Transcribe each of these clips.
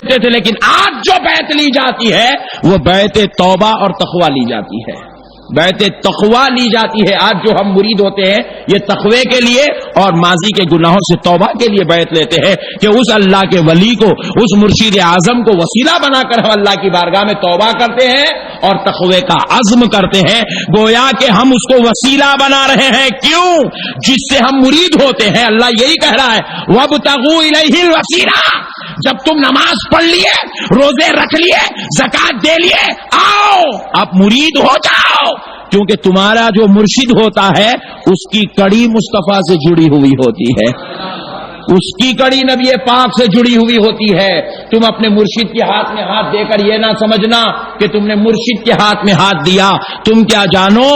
لیتے تھے، لیکن آج جو بیعت لی جاتی ہے وہ بیعت توبہ اور تقوی لی جاتی ہے، بیعت تقوی لی جاتی ہے۔ آج جو ہم مرید ہوتے ہیں یہ تقوی کے لیے اور ماضی کے گناہوں سے توبہ کے لیے بیعت لیتے ہیں کہ اس اللہ کے ولی کو، اس مرشد اعظم کو وسیلہ بنا کر ہم اللہ کی بارگاہ میں توبہ کرتے ہیں اور تقوی کا عزم کرتے ہیں، گویا کہ ہم اس کو وسیلہ بنا رہے ہیں۔ کیوں؟ جس سے ہم مرید ہوتے ہیں۔ اللہ یہی کہہ رہا ہے وَابْتَغُوا إِلَيْهِ الْوَسِيلَةَ، جب تم نماز پڑھ لیے، روزے رکھ لیے، زکات دے لیے، آؤ اب مرید ہو جاؤ، کیونکہ تمہارا جو مرشد ہوتا ہے اس کی کڑی مصطفیٰ سے جڑی ہوئی ہوتی ہے، اس کی کڑی نبی پاک سے جڑی ہوئی ہوتی ہے۔ تم اپنے مرشد کے ہاتھ میں ہاتھ دے کر یہ نہ سمجھنا کہ تم نے مرشد کے ہاتھ میں ہاتھ دیا، تم کیا جانو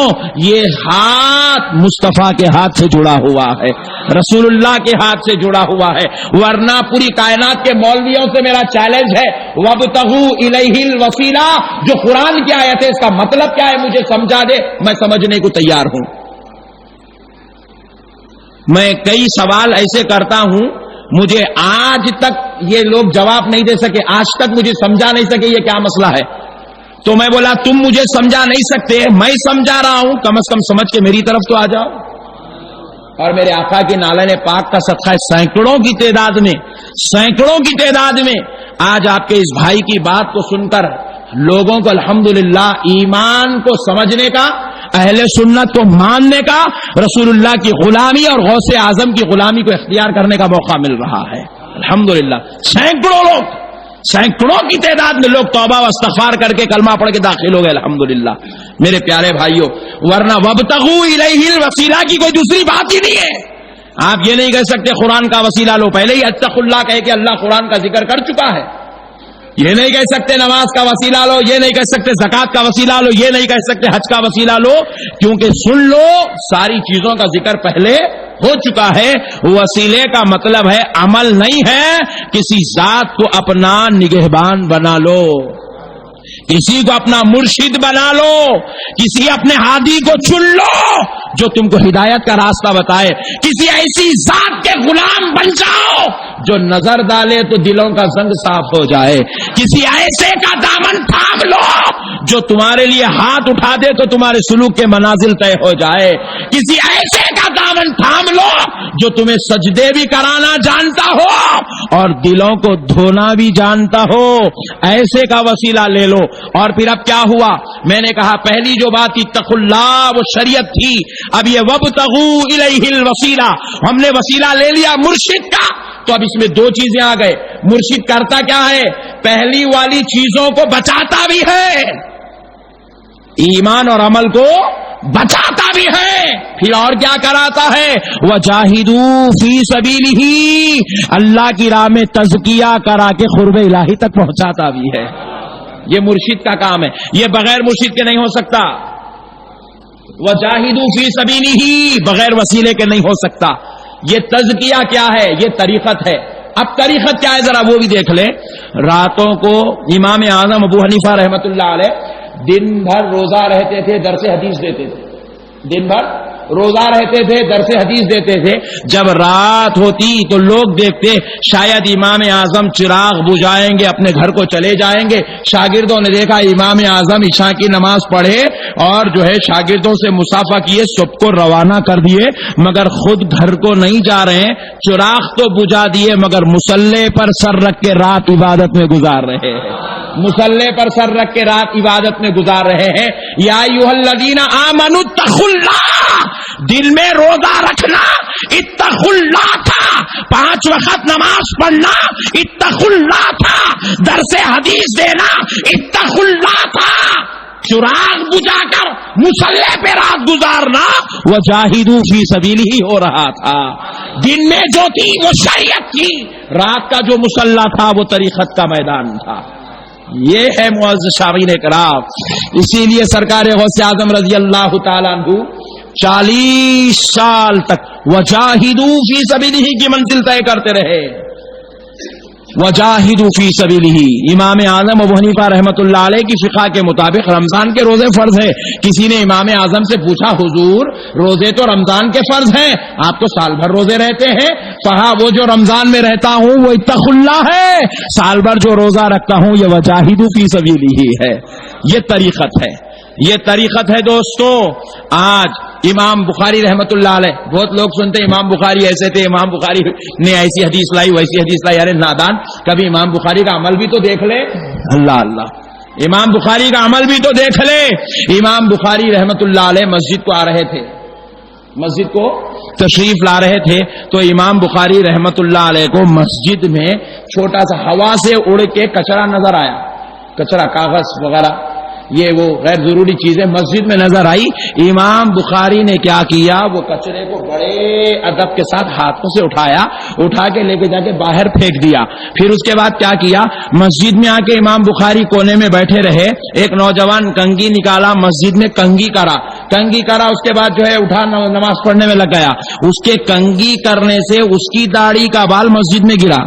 یہ ہاتھ مصطفیٰ کے ہاتھ سے جڑا ہوا ہے، رسول اللہ کے ہاتھ سے جڑا ہوا ہے۔ ورنہ پوری کائنات کے مولویوں سے میرا چیلنج ہے وَابْتَغُوا إِلَيْهِ الْوَسِيلَةَ، جو قرآن کی آیت ہے اس کا مطلب کیا ہے مجھے سمجھا دے، میں سمجھنے کو تیار ہوں۔ میں کئی سوال ایسے کرتا ہوں، مجھے آج تک یہ لوگ جواب نہیں دے سکے، آج تک مجھے سمجھا نہیں سکے یہ کیا مسئلہ ہے۔ تو میں بولا تم مجھے سمجھا نہیں سکتے، میں سمجھا رہا ہوں، کم از کم سمجھ کے میری طرف تو آ جاؤ۔ اور میرے آقا کی نالے پاک کا صدقہ سینکڑوں کی تعداد میں آج آپ کے اس بھائی کی بات کو سن کر لوگوں کو الحمدللہ ایمان کو سمجھنے کا، اہل سنت کو ماننے کا، رسول اللہ کی غلامی اور غوث اعظم کی غلامی کو اختیار کرنے کا موقع مل رہا ہے الحمدللہ۔ سینکڑوں کی تعداد میں لوگ توبہ و استغفار کر کے کلمہ پڑھ کے داخل ہو گئے الحمدللہ میرے پیارے بھائیوں۔ ورنہ وابتغوا الیہ الوسیلہ کی کوئی دوسری بات ہی نہیں ہے۔ آپ یہ نہیں کہہ سکتے قرآن کا وسیلہ لو، پہلے ہی اتقوا اللہ کہہ کے اللہ قرآن کا ذکر کر چکا ہے۔ یہ نہیں کہہ سکتے نماز کا وسیلہ لو، یہ نہیں کہہ سکتے زکات کا وسیلہ لو، یہ نہیں کہہ سکتے حج کا وسیلہ لو، کیونکہ سن لو ساری چیزوں کا ذکر پہلے ہو چکا ہے۔ وسیلے کا مطلب ہے عمل نہیں ہے، کسی ذات کو اپنا نگہبان بنا لو، کسی کو اپنا مرشد بنا لو، کسی اپنے ہادی کو چن لو جو تم کو ہدایت کا راستہ بتائے، کسی ایسی ذات کے غلام بن جاؤ جو نظر ڈالے تو دلوں کا زنگ صاف ہو جائے، کسی ایسے کا دامن تھام لو جو تمہارے لیے ہاتھ اٹھا دے تو تمہارے سلوک کے منازل طے ہو جائے، کسی ایسے کا دامن تھام لو جو تمہیں سجدے بھی کرانا جانتا ہو اور دلوں کو دھونا بھی جانتا ہو، ایسے کا وسیلہ لے لو۔ اور پھر اب کیا ہوا؟ میں نے کہا پہلی جو بات اتقوا اللہ وہ شریعت تھی، اب یہ وابتغوا الیہ الوسیلہ، ہم نے وسیلہ لے لیا مرشد کا، تو اب اس میں دو چیزیں آ گئے۔ مرشد کرتا کیا ہے؟ پہلی والی چیزوں کو بچاتا بھی ہے، ایمان اور عمل کو بچاتا بھی ہے، پھر اور کیا کراتا ہے؟ وجاہدوا فی سبیلہ، اللہ کی راہ میں تزکیہ کرا کے قرب الہی تک پہنچاتا بھی ہے۔ یہ مرشد کا کام ہے، یہ بغیر مرشد کے نہیں ہو سکتا۔ وجاہدوا فی سبیلہ بغیر وسیلے کے نہیں ہو سکتا۔ یہ تزکیہ کیا ہے؟ یہ طریقت ہے۔ اب طریقت کیا ہے ذرا وہ بھی دیکھ لیں۔ راتوں کو امام اعظم ابو حنیفہ رحمۃ اللہ علیہ دن بھر روزہ رہتے تھے، درس حدیث دیتے تھے، دن بھر روزہ رہتے تھے، درس حدیث دیتے تھے۔ جب رات ہوتی تو لوگ دیکھتے شاید امام اعظم چراغ بجھائیں گے، اپنے گھر کو چلے جائیں گے۔ شاگردوں نے دیکھا امام اعظم عشاء کی نماز پڑھے اور جو ہے شاگردوں سے مصافحہ کیے، سب کو روانہ کر دیے، مگر خود گھر کو نہیں جا رہے ہیں۔ چراغ تو بجھا دیے مگر مصلی پر سر رکھ کے رات عبادت میں گزار رہے ہیں، مصلی پر سر رکھ کے رات عبادت میں گزار رہے ہیں۔ یا ایھا الذین آمنوا اتقوا اللہ، دل میں روزہ رکھنا اتقوا اللہ تھا، 5 وقت نماز پڑھنا اتقوا اللہ تھا، درس حدیث دینا اتقوا اللہ تھا، چراغ بجھا کر مصلی پہ رات گزارنا وجاہدوا فی سبیلہ ہو رہا تھا۔ دن میں جو تھی وہ شریعت تھی، رات کا جو مصلی تھا وہ طریقت کا میدان تھا۔ یہ ہے معزز شاغرین کرام، اسی لیے سرکار غوث اعظم رضی اللہ تعالیٰ عنہ 40 سال تک وجاہدوا فی سبیلہ کی منزل طے کرتے رہے۔ وجاہدوا فی سبیلہ. امام اعظم ابو حنیفہ رحمۃ اللہ علیہ کی فقہ کے مطابق رمضان کے روزے فرض ہے. کسی نے امام اعظم سے پوچھا حضور روزے تو رمضان کے فرض ہیں, آپ تو سال بھر روزے رہتے ہیں. کہا وہ جو رمضان میں رہتا ہوں وہ اتقوا اللہ ہے, سال بھر جو روزہ رکھتا ہوں یہ وجاہدوا فی سبیلہ ہے. یہ طریقت ہے, یہ طریقت ہے دوستو. آج امام بخاری رحمت اللہ علیہ, بہت لوگ سنتے امام بخاری ایسے تھے, امام بخاری نے ایسی حدیث لائی ویسی حدیث لائی. ارے نادان, کبھی امام بخاری کا عمل بھی تو دیکھ لے. اللہ اللہ, امام بخاری کا عمل بھی تو دیکھ لے. امام بخاری رحمت اللہ علیہ مسجد کو آ رہے تھے, مسجد کو تشریف لا رہے تھے, تو امام بخاری رحمت اللہ علیہ کو مسجد میں چھوٹا سا ہوا سے اڑ کے کچرا نظر آیا. کچرا, کاغذ وغیرہ, یہ وہ غیر ضروری چیزیں مسجد میں نظر آئی. امام بخاری نے کیا کیا, وہ کچرے کو بڑے ادب کے ساتھ ہاتھوں سے اٹھایا, اٹھا کے لے کے جا کے باہر پھینک دیا. پھر اس کے بعد کیا کیا, مسجد میں آ کے امام بخاری کونے میں بیٹھے رہے. ایک نوجوان کنگھی نکالا, مسجد میں کنگھی کرا, اس کے بعد جو ہے اٹھا نماز پڑھنے میں لگ گیا. اس کے کنگھی کرنے سے اس کی داڑھی کا بال مسجد میں گرا.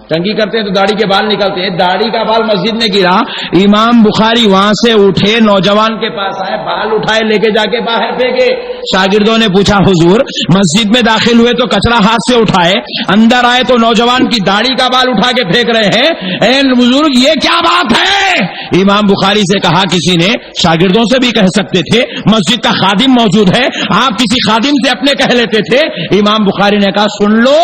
کنگھی کرتے ہیں تو داڑھی کے بال نکلتے ہیں, داڑھی کا بال مسجد میں گرا. امام بخاری وہاں سے اٹھے, نوجوان کے پاس آئے, بال اٹھائے, لے کے جا کے باہر پھینکے. شاگردوں نے پوچھا حضور مسجد میں داخل ہوئے تو کچرا ہاتھ سے اٹھائے, اندر آئے تو نوجوان کی داڑھی کا بال اٹھا کے پھینک رہے ہیں, اے بزرگ یہ کیا بات ہے؟ امام بخاری سے کہا کسی نے, شاگردوں سے بھی کہہ سکتے تھے, مسجد کا خادم موجود ہے, آپ کسی خادم سے اپنے کہہ لیتے تھے. امام بخاری نے کہا سن لو,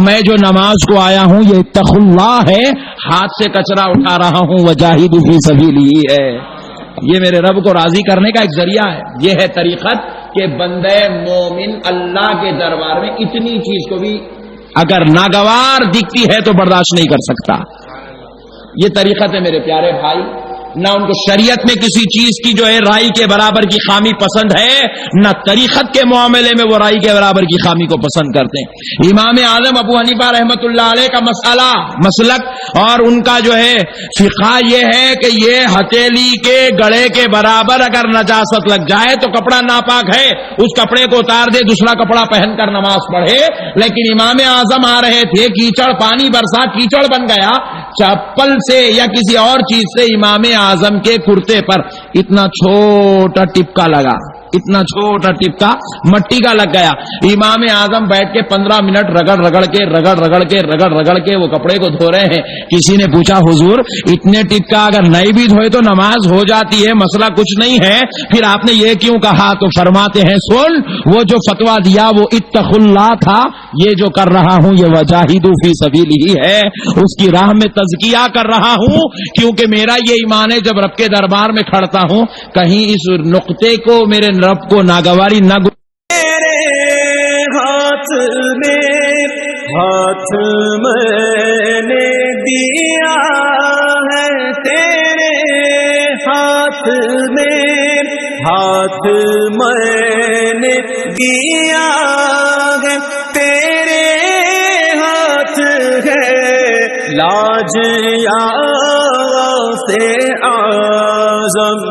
میں جو نماز کو آیا ہوں یہ اتقوا اللہ ہے, ہاتھ سے کچرا اٹھا رہا ہوں, وجاہدوا فی سبیلہ ہے. یہ میرے رب کو راضی کرنے کا ایک ذریعہ ہے. یہ ہے طریقت کہ بندے مومن اللہ کے دربار میں اتنی چیز کو بھی اگر ناگوار دکھتی ہے تو برداشت نہیں کر سکتا. یہ طریقت ہے میرے پیارے بھائی. نہ ان کو شریعت میں کسی چیز کی جو ہے رائی کے برابر کی خامی پسند ہے, نہ طریقت کے معاملے میں وہ رائی کے برابر کی خامی کو پسند کرتے ہیں. امام اعظم ابو حنیفہ رحمت اللہ علیہ کا مسئلہ, مسلک اور ان کا جو ہے فقہ یہ ہے کہ یہ ہتھیلی کے گڑے کے برابر اگر نجاست لگ جائے تو کپڑا ناپاک ہے, اس کپڑے کو اتار دے, دوسرا کپڑا پہن کر نماز پڑھے. لیکن امام اعظم آ رہے تھے, کیچڑ, پانی برسا, کیچڑ بن گیا, چپل سے یا کسی اور چیز سے امام اعظم کے کرتے پر اتنا چھوٹا ٹپکا لگا, اتنا چھوٹا ٹپکا مٹی کا لگ گیا. امام اعظم بیٹھ کے 15 منٹ رگڑ کے وہ کپڑے کو دھو رہے ہیں. کسی نے پوچھا حضور اتنے ٹپکا اگر نہیں بھی دھوئے تو نماز ہو جاتی ہے, مسئلہ کچھ نہیں ہے, پھر آپ نے یہ کیوں کہا؟ تو فرماتے ہیں سن, وہ جو فتویٰ دیا وہ اتقوا اللہ تھا, یہ جو کر رہا ہوں یہ وجاہدوا فی سبیلہ ہے, اس کی راہ میں تزکیہ کر رہا ہوں. کیونکہ میرا یہ ایمان ہے جب رب کے دربار میں کھڑتا ہوں کہیں اس نقطے کو میرے رب کو ناگواری نہ میرے ہاتھ میں نے دیا ہے, تیرے ہاتھ میں نے دیا ہے, تیرے ہاتھ ہے لاج یا سے اعظم